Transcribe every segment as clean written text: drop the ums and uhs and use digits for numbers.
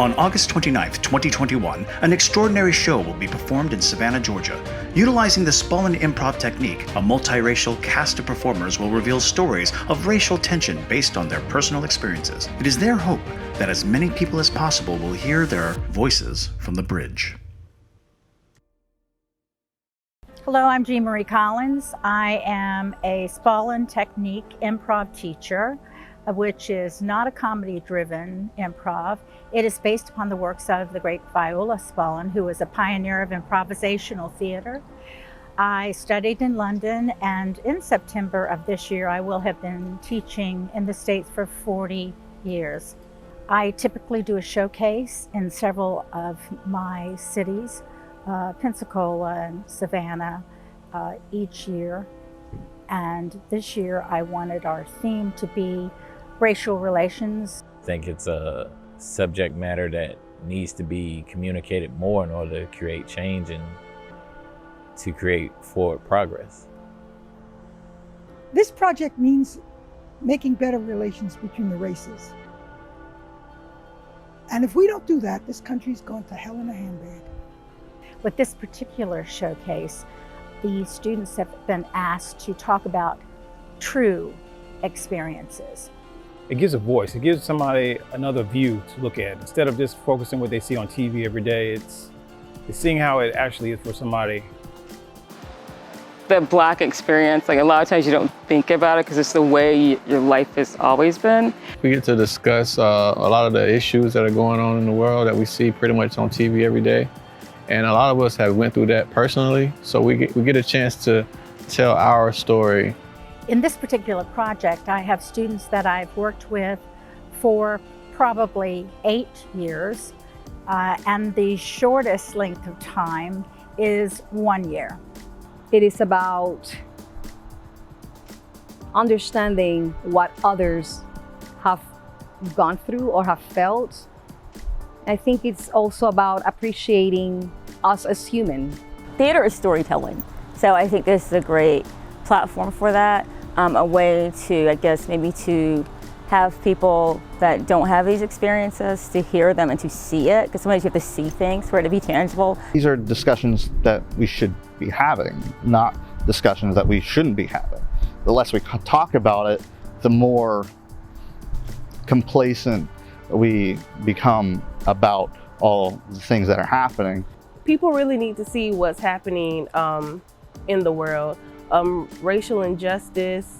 On August 29, 2021, an extraordinary show will be performed in Savannah, Georgia. Utilizing the Spolin improv technique, a multiracial cast of performers will reveal stories of racial tension based on their personal experiences. It is their hope that as many people as possible will hear their voices from the bridge. Hello, I'm Jean Marie Collins. I am a Spolin technique improv teacher, which is not a comedy-driven improv. It is based upon the works of the great Viola Spolin, who was a pioneer of improvisational theater. I studied in London, and in September of this year, I will have been teaching in the States for 40 years. I typically do a showcase in several of my cities, Pensacola and Savannah, each year. And this year, I wanted our theme to be racial relations. I think it's a subject matter that needs to be communicated more in order to create change and to create forward progress. This project means making better relations between the races. And if we don't do that, this country's going to hell in a handbag. With this particular showcase, the students have been asked to talk about true experiences. It gives a voice. It gives somebody another view to look at. Instead of just focusing what they see on TV every day, it's seeing how it actually is for somebody. The Black experience, like a lot of times you don't think about it because it's the way your life has always been. We get to discuss a lot of the issues that are going on in the world that we see pretty much on TV every day. And a lot of us have went through that personally, so we get a chance to tell our story. In this particular project, I have students that I've worked with for probably 8 years, and the shortest length of time is 1 year. It is about understanding what others have gone through or have felt. I think it's also about appreciating us as human. Theater is storytelling, so I think this is a great platform for that. A way to, I guess, maybe to have people that don't have these experiences to hear them and to see it, because sometimes you have to see things for it to be tangible. These are discussions that we should be having, not discussions that we shouldn't be having. The less we talk about it, the more complacent we become about all the things that are happening. People really need to see what's happening in the world. Racial injustice,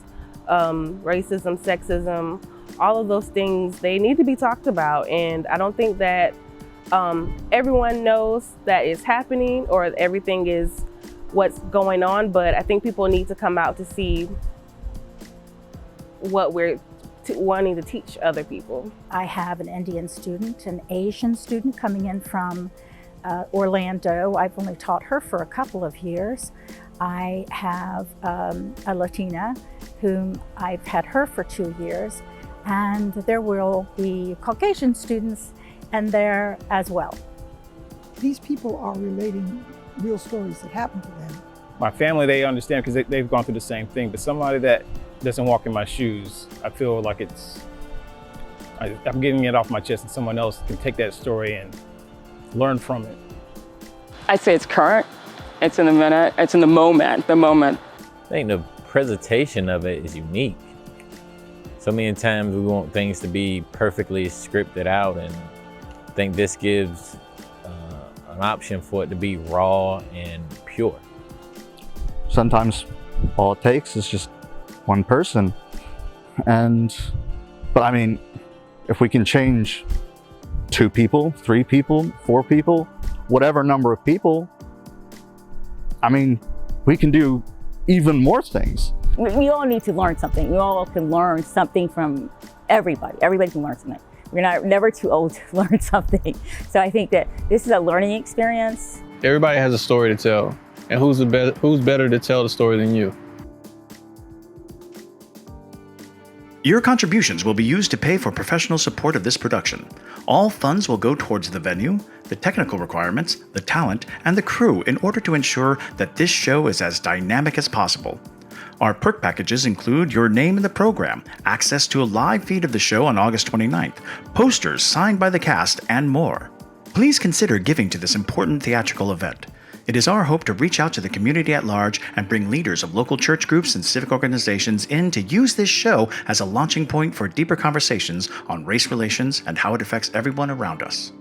racism, sexism, all of those things, they need to be talked about. And I don't think that everyone knows that it's happening or everything is what's going on, but I think people need to come out to see what we're wanting to teach other people. I have an Indian student, an Asian student coming in from Orlando. I've only taught her for a couple of years. I have a Latina whom I've had her for 2 years, and there will be Caucasian students in there as well. These people are relating real stories that happened to them. My family, they understand because they've gone through the same thing, but somebody that doesn't walk in my shoes, I feel like I'm getting it off my chest and someone else can take that story and learn from it. I'd say it's current, it's in the minute, it's in the moment, I think the presentation of it is unique. So many times we want things to be perfectly scripted out, and I think this gives an option for it to be raw and pure. Sometimes all it takes is just one person. But I mean, if we can change 2 people, 3 people, 4 people, whatever number of people, I mean, we can do even more things. We all need to learn something. We all can learn something from everybody. Everybody can learn something. We're never too old to learn something. So I think that this is a learning experience. Everybody has a story to tell, and who's better to tell the story than you? Your contributions will be used to pay for professional support of this production. All funds will go towards the venue, the technical requirements, the talent, and the crew in order to ensure that this show is as dynamic as possible. Our perk packages include your name in the program, access to a live feed of the show on August 29th, posters signed by the cast, and more. Please consider giving to this important theatrical event. It is our hope to reach out to the community at large and bring leaders of local church groups and civic organizations in to use this show as a launching point for deeper conversations on race relations and how it affects everyone around us.